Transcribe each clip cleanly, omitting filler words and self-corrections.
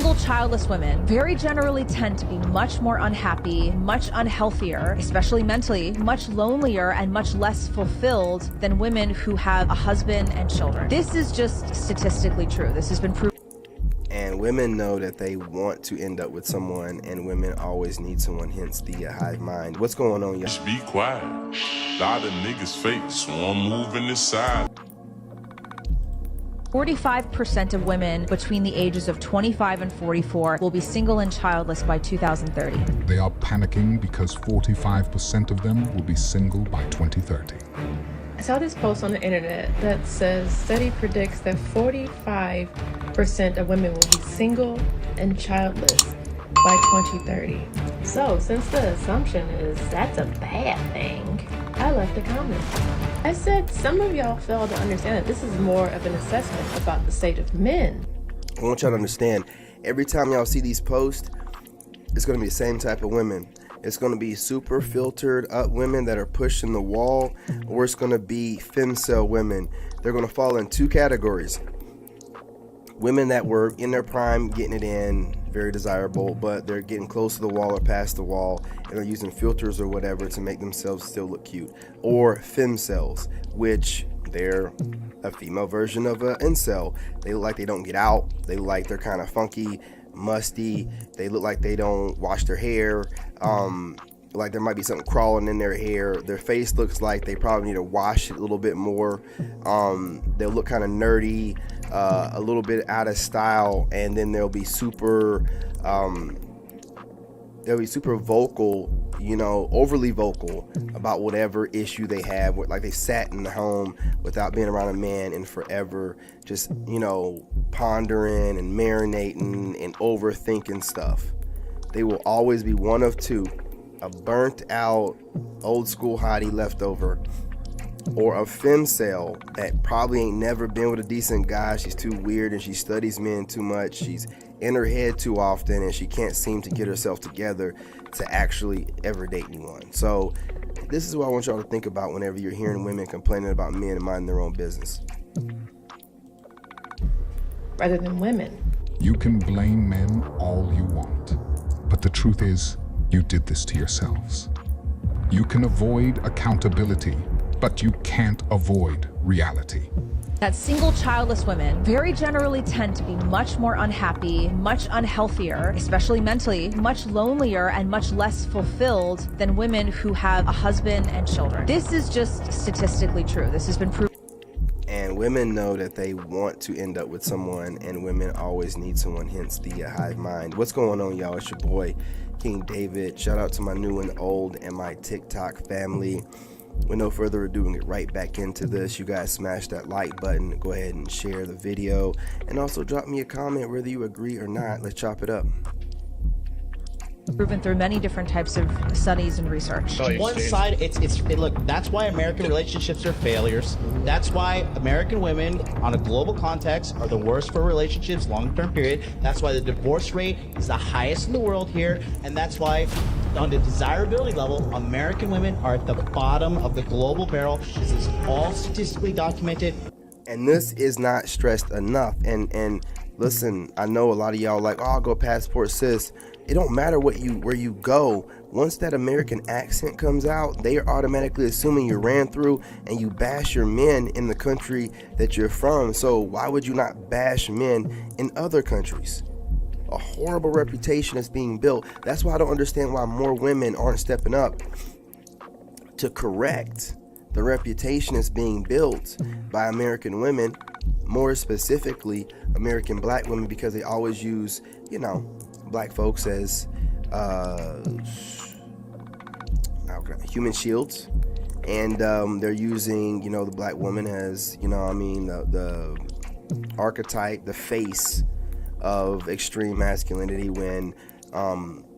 single childless women very generally tend to be much more unhappy, much unhealthier, especially mentally, much lonelier and much less fulfilled than women who have a husband and children. This is just statistically true. This has been proven. And women know that they want to end up with someone, and women always need someone, hence the hive mind. What's going on, y'all? Just be quiet. Lot of niggas fake, so I'm moving this side. 45% of women between the ages of 25 and 44 will be single and childless by 2030. They are panicking because 45% of them will be single by 2030. I saw this post on the internet that says study predicts that 45% of women will be single and childless by 2030. So since the assumption is that's a bad thing, I left a comment. I said some of y'all fail to understand that this is more of an assessment about the state of men. I want y'all to understand, every time y'all see these posts, it's going to be the same type of women. It's going to be super filtered up women that are pushing the wall, or it's going to be femcel women. They're going to fall in two categories. Women that were in their prime, getting it in, very desirable, but they're getting close to the wall or past the wall, and they're using filters or whatever to make themselves still look cute. Or femcels, which they're a female version of an incel. They look like they don't get out. They look like they're kind of funky, musty. They look like they don't wash their hair. Like there might be something crawling in their hair. Their face looks like they probably need to wash it a little bit more. They'll look kind of nerdy, a little bit out of style, and then they'll be super vocal, you know, overly vocal about whatever issue they have. Like they sat in the home without being around a man in forever, just, you know, pondering and marinating and overthinking stuff. They will always be one of two: a burnt out old school hottie leftover, or a femcel that probably ain't never been with a decent guy. She's too weird and she studies men too much. She's in her head too often and she can't seem to get herself together to actually ever date anyone. So this is what I want y'all to think about whenever you're hearing women complaining about men and minding their own business. Rather than women. You can blame men all you want, but the truth is, you did this to yourselves. You can avoid accountability, but you can't avoid reality. That single childless women very generally tend to be much more unhappy, much unhealthier, especially mentally, much lonelier and much less fulfilled than women who have a husband and children. This is just statistically true. This has been proven. And women know that they want to end up with someone, and women always need someone, hence the hive mind. What's going on, y'all? It's your boy, King David. Shout out to my new and old and my TikTok family. With no further ado, we'll get right back into this. You guys smash that like button, go ahead and share the video, and also drop me a comment whether you agree or not. Let's chop it up. Proven through many different types of studies and research. One side, look, that's why American relationships are failures. That's why American women on a global context are the worst for relationships, long-term period. That's why the divorce rate is the highest in the world here. And that's why on the desirability level, American women are at the bottom of the global barrel. This is all statistically documented. And this is not stressed enough. And listen, I know a lot of y'all like, oh, I'll go passport sis. It don't matter where you go. Once that American accent comes out, they are automatically assuming you ran through and you bash your men in the country that you're from. So why would you not bash men in other countries? A horrible reputation is being built. That's why I don't understand why more women aren't stepping up to correct the reputation that's being built by American women, more specifically American black women, because they always use, you know, black folks as human shields, and they're using, you know, the black woman as, you know, I mean, the archetype, the face of extreme masculinity, when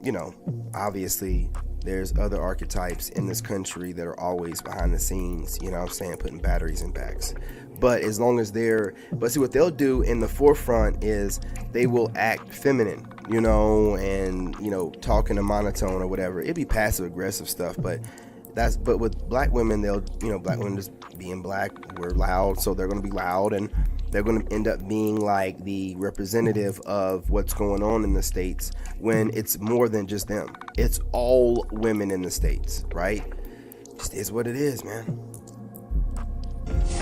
you know, obviously there's other archetypes in this country that are always behind the scenes, you know what I'm saying, putting batteries in backs. But as long as but see, what they'll do in the forefront is they will act feminine, you know, and, you know, talk in a monotone or whatever. It'd be passive aggressive stuff, but But with black women, black women just being black, we're loud, so they're going to be loud, and they're going to end up being like the representative of what's going on in the States, when it's more than just them. It's all women in the States, right? Just is what it is, man.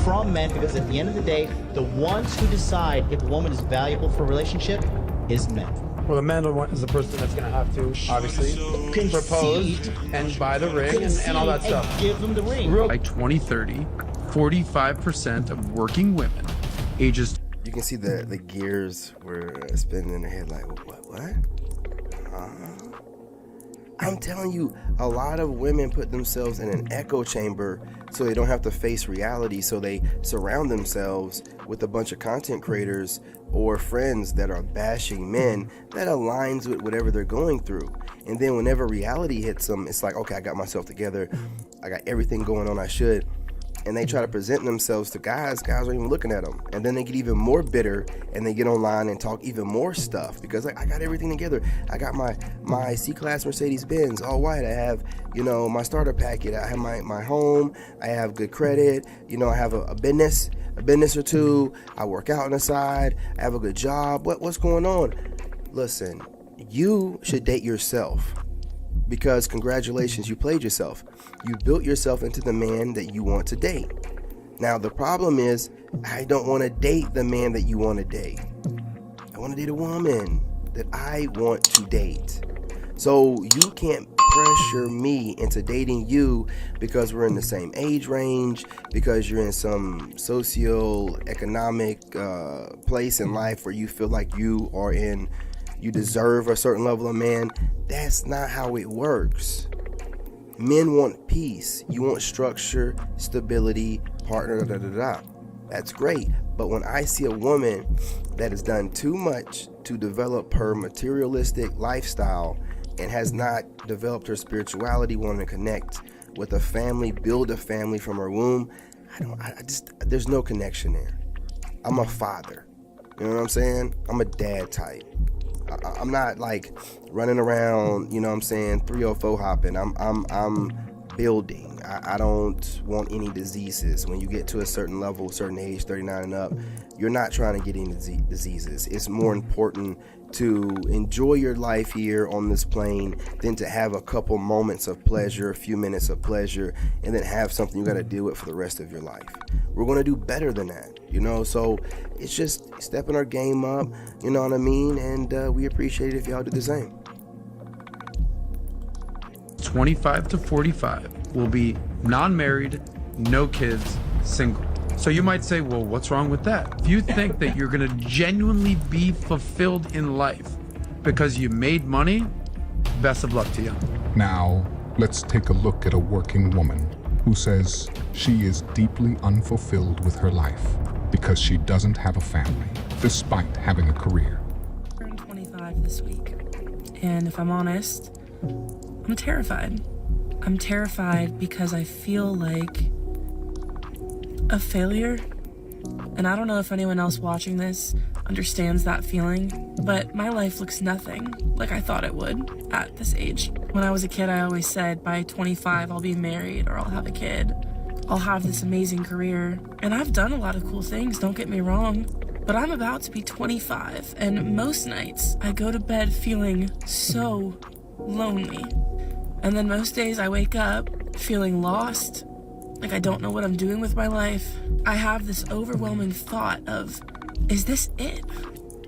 From men, because at the end of the day, the ones who decide if a woman is valuable for a relationship is men. Well, the man is the person that's going to have to, obviously, propose and buy the ring and all that stuff. And give them the ring. By 2030, 45% of working women ages... You can see the gears were spinning in their head like, what? I'm telling you, a lot of women put themselves in an echo chamber so they don't have to face reality, so they surround themselves with a bunch of content creators or friends that are bashing men that aligns with whatever they're going through. And then whenever reality hits them, it's like, okay, I got myself together, I got everything going on I should. And they try to present themselves to guys aren't even looking at them. And then they get even more bitter, and they get online and talk even more stuff because like, I got everything together. I got my C-Class Mercedes-Benz, all white. I have, my starter packet. I have my home. I have good credit. I have a business or two. I work out on the side. I have a good job. What's going on? Listen, you should date yourself. Because congratulations, you played yourself. You built yourself into the man that you want to date. Now the problem is, I don't want to date the man that you want to date. I want to date a woman that I want to date. So you can't pressure me into dating you because we're in the same age range, because you're in some socio-economic place in life where you feel like you deserve a certain level of man. That's not how it works. Men want peace. You want structure, stability, partner, That's great. But when I see a woman that has done too much to develop her materialistic lifestyle and has not developed her spirituality, wanting to connect with a family, build a family from her womb, there's no connection there. I'm a father. You know what I'm saying? I'm a dad type. I'm not like running around, 304 hopping. I'm building. I don't want any diseases. When you get to a certain level, certain age, 39 and up, you're not trying to get any diseases. It's more important to enjoy your life here on this plane than to have a couple moments of pleasure, a few minutes of pleasure, and then have something you got to deal with for the rest of your life. We're going to do better than that, so it's just stepping our game up, you know what I mean? And we appreciate it if y'all do the same. 25 to 45 will be non-married, no kids, single. So you might say, well, what's wrong with that? If you think that you're gonna genuinely be fulfilled in life because you made money, best of luck to you. Now, let's take a look at a working woman who says she is deeply unfulfilled with her life because she doesn't have a family, despite having a career. I turned 25 this week, and if I'm honest, I'm terrified. I'm terrified because I feel like a failure. And I don't know if anyone else watching this understands that feeling, but my life looks nothing like I thought it would at this age. When I was a kid, I always said by 25, I'll be married or I'll have a kid. I'll have this amazing career. And I've done a lot of cool things, don't get me wrong, but I'm about to be 25, and most nights I go to bed feeling so lonely. And then most days I wake up feeling lost, like I don't know what I'm doing with my life. I have this overwhelming thought of, is this it?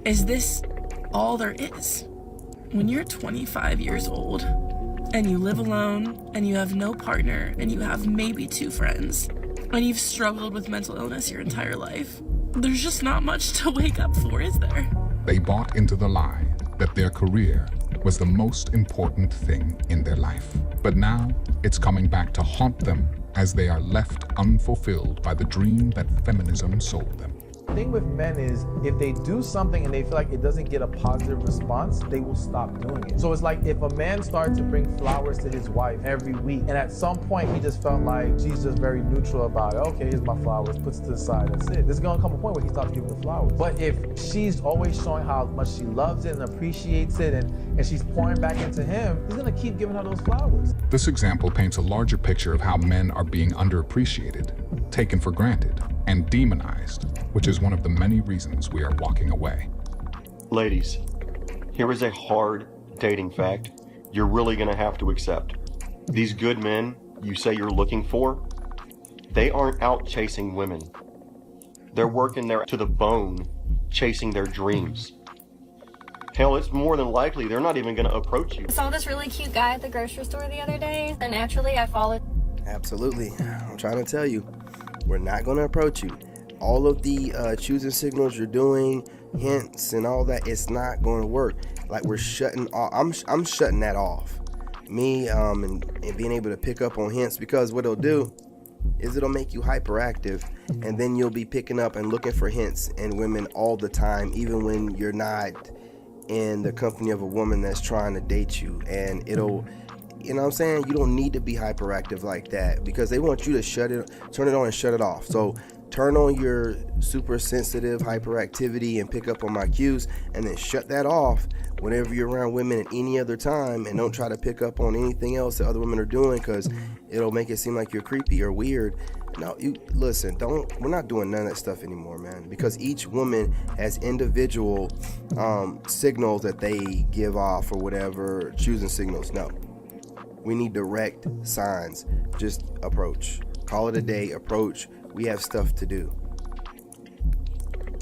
Is this all there is? When you're 25 years old and you live alone and you have no partner and you have maybe 2 friends and you've struggled with mental illness your entire life, there's just not much to wake up for, is there? They bought into the lie that their career was the most important thing in their life. But now it's coming back to haunt them as they are left unfulfilled by the dream that feminism sold them. The thing with men is if they do something and they feel like it doesn't get a positive response, they will stop doing it. So it's like if a man started to bring flowers to his wife every week, and at some point he just felt like she's just very neutral about it. Okay, here's my flowers, puts it to the side, that's it. There's gonna come a point where he stops giving the flowers. But if she's always showing how much she loves it and appreciates it, and she's pouring back into him, he's gonna keep giving her those flowers. This example paints a larger picture of how men are being underappreciated, taken for granted, and demonized, which is one of the many reasons we are walking away. Ladies, here is a hard dating fact you're really gonna have to accept. These good men you say you're looking for, they aren't out chasing women. They're working there to the bone, chasing their dreams. Hell, it's more than likely they're not even gonna approach you. I saw this really cute guy at the grocery store the other day, and naturally I followed. Absolutely. I'm trying to tell you, we're not gonna approach you. All of the choosing signals you're doing, hints and all that, it's not going to work. Like we're shutting off. I'm shutting that off. Me and being able to pick up on hints, because what it'll do is it'll make you hyperactive, and then you'll be picking up and looking for hints in women all the time, even when you're not in the company of a woman that's trying to date you. And it'll, you know what I'm saying, you don't need to be hyperactive like that, because they want you to turn it on and shut it off. So turn on your super sensitive hyperactivity and pick up on my cues, and then shut that off whenever you're around women at any other time, and don't try to pick up on anything else that other women are doing, because it'll make it seem like you're creepy or weird. No, you listen, we're not doing none of that stuff anymore, man, because each woman has individual signals that they give off, or whatever, choosing signals. No, we need direct signs. Just approach, call it a day, approach. We have stuff to do.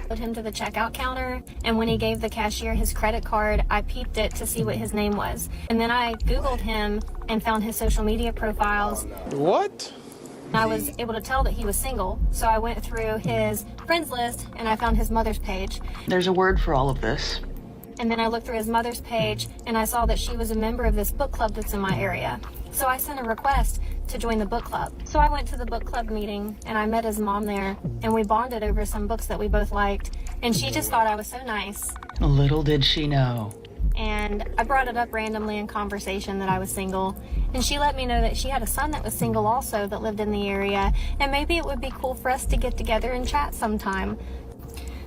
Put him to the checkout counter, and when he gave the cashier his credit card, I peeped it to see what his name was. And then I Googled him and found his social media profiles. What? I was able to tell that he was single, so I went through his friends list and I found his mother's page. There's a word for all of this. And then I looked through his mother's page and I saw that she was a member of this book club that's in my area. So I sent a request to join the book club. So I went to the book club meeting and I met his mom there, and we bonded over some books that we both liked. And she just thought I was so nice. Little did she know. And I brought it up randomly in conversation that I was single. And she let me know that she had a son that was single also, that lived in the area. And maybe it would be cool for us to get together and chat sometime.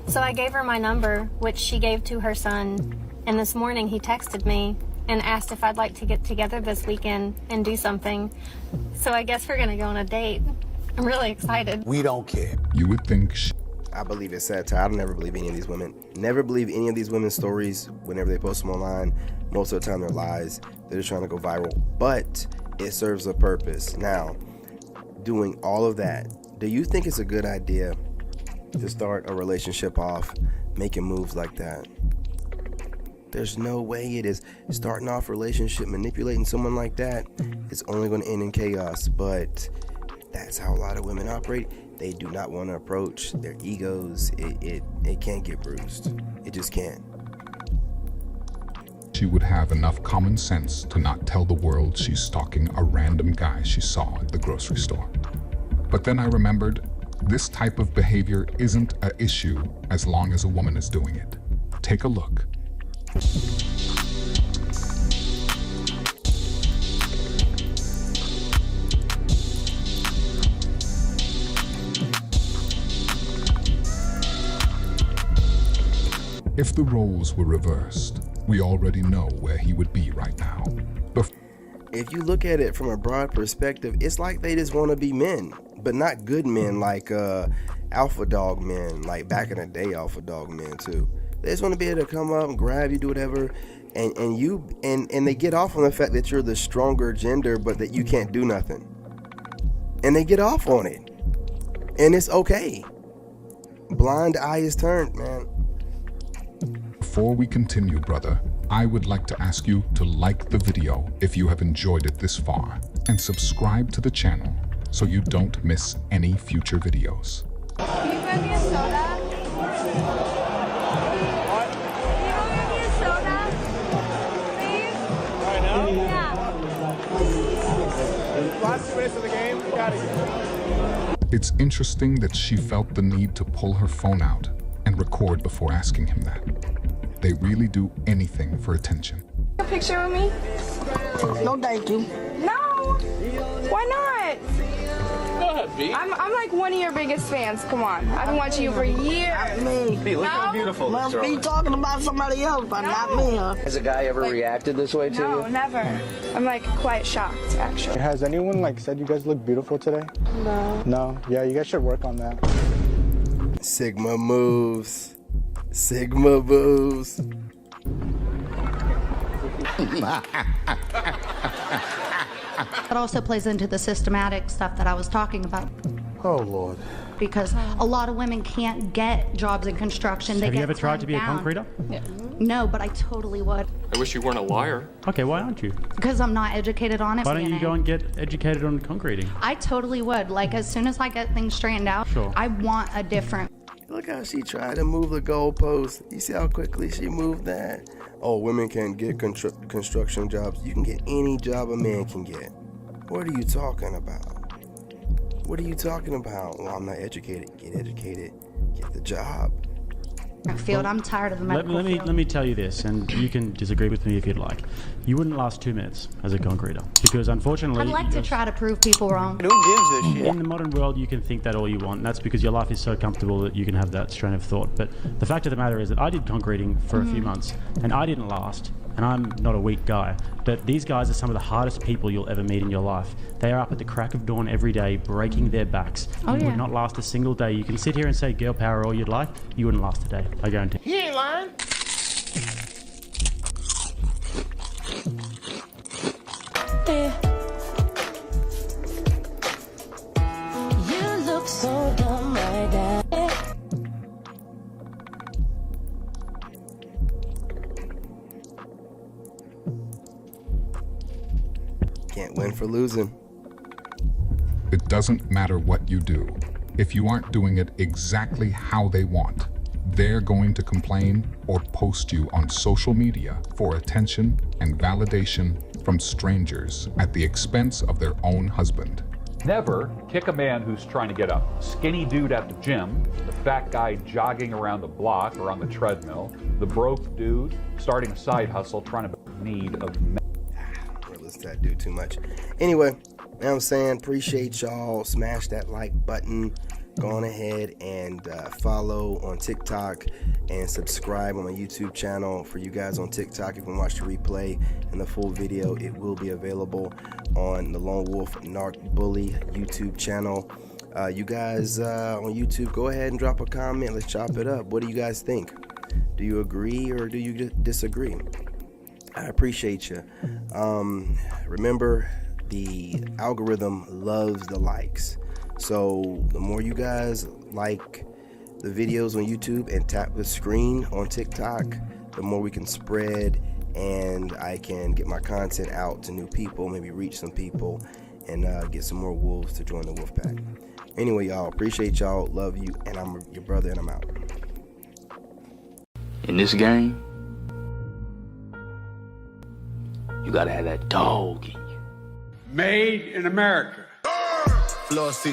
So I gave her my number, which she gave to her son. And this morning he texted me and asked if I'd like to get together this weekend and do something. So I guess we're gonna go on a date. I'm really excited. We don't care. You would think I believe it's satire. I don't never believe any of these women. Never believe any of these women's stories whenever they post them online. Most of the time they're lies. They're just trying to go viral. But it serves a purpose. Now, doing all of that, do you think it's a good idea to start a relationship off making moves like that? There's no way it is. Starting off a relationship, manipulating someone like that, it's only going to end in chaos. But that's how a lot of women operate. They do not want to approach their egos. It can't get bruised. It just can't. she would have enough common sense to not tell the world she's stalking a random guy she saw at the grocery store. But then I remembered, this type of behavior isn't an issue as long as a woman is doing it. Take a look. If the roles were reversed, we already know where he would be right now. If you look at it from a broad perspective, it's like they just want to be men, but not good men like alpha dog men, like back in the day alpha dog men too. They just want to be able to come up and grab you, do whatever, and they get off on the fact that you're the stronger gender, but that you can't do nothing. And they get off on it. And it's okay. Blind eye is turned, man. Before we continue, brother, I would like to ask you to like the video if you have enjoyed it this far, and subscribe to the channel so you don't miss any future videos. Can you grab me a soda? What? Can you grab me a soda? Please? Right now? Yeah. Last 2 minutes of the game, we gotta It's interesting that she felt the need to pull her phone out and record before asking him that. They really do anything for attention. A picture with me? No, thank you. No. Why not? Go ahead, B. I'm like one of your biggest fans. Come on. I've been watching you for years. Not me. B, look how beautiful this Must girl be is. talking about somebody else, but not me, huh? Has a guy ever reacted this way to you? No, never. I'm like quite shocked, actually. Has anyone said you guys look beautiful today? No. No? Yeah, you guys should work on that. Sigma moves. Sigma moves. It also plays into the systematic stuff that I was talking about. Oh, Lord. Because a lot of women can't get jobs in construction. Have you ever tried to be a concreter? Yeah. No, but I totally would. I wish you weren't a liar. Okay, why aren't you? Because I'm not educated on it. Why don't you go and get educated on concreting? I totally would. Like, as soon as I get things straightened out, Sure. I want a different... Look how she tried to move the goalpost. You see how quickly she moved that? Oh, women can't get construction jobs. You can get any job a man can get. What are you talking about? What are you talking about? Well, I'm not educated. Get educated. Get the job. field. I'm tired of the medical field. Let me tell you this, and you can disagree with me if you'd like. You wouldn't last 2 minutes as a concreter because, unfortunately, I'd like to try to prove people wrong. Who gives a shit? In the modern world, you can think that all you want, and that's because your life is so comfortable that you can have that strain of thought. But the fact of the matter is that I did concreting for a few months, and I didn't last. And I'm not a weak guy, but these guys are some of the hardest people you'll ever meet in your life. They are up at the crack of dawn every day, breaking their backs. Oh, You yeah. would not last a single day. You can sit here and say girl power all you'd like. You wouldn't last a day, I guarantee. He ain't lying. You look so dumb right now. Can't win for losing. It doesn't matter what you do. If you aren't doing it exactly how they want, they're going to complain or post you on social media for attention and validation from strangers at the expense of their own husband. Never kick a man who's trying to get a skinny dude at the gym, the fat guy jogging around the block or on the treadmill, the broke dude starting a side hustle trying to need of men. Let's not do too much. Anyway, you know what I'm saying? Appreciate y'all. Smash that like button. Go on ahead and follow on TikTok and subscribe on my YouTube channel. For you guys on TikTok, if you want to watch the replay and the full video, it will be available on the Lone Wolf Narc Bully YouTube channel. You guys on YouTube, go ahead and drop a comment. Let's chop it up. What do you guys think? Do you agree or do you disagree? I appreciate you. Remember, the algorithm loves the likes. So the more you guys like the videos on YouTube and tap the screen on TikTok, the more we can spread and I can get my content out to new people, maybe reach some people and get some more wolves to join the wolf pack. Anyway, y'all, appreciate y'all, love you, and I'm your brother and I'm out. In this game, you gotta have that dog in you. Made in America.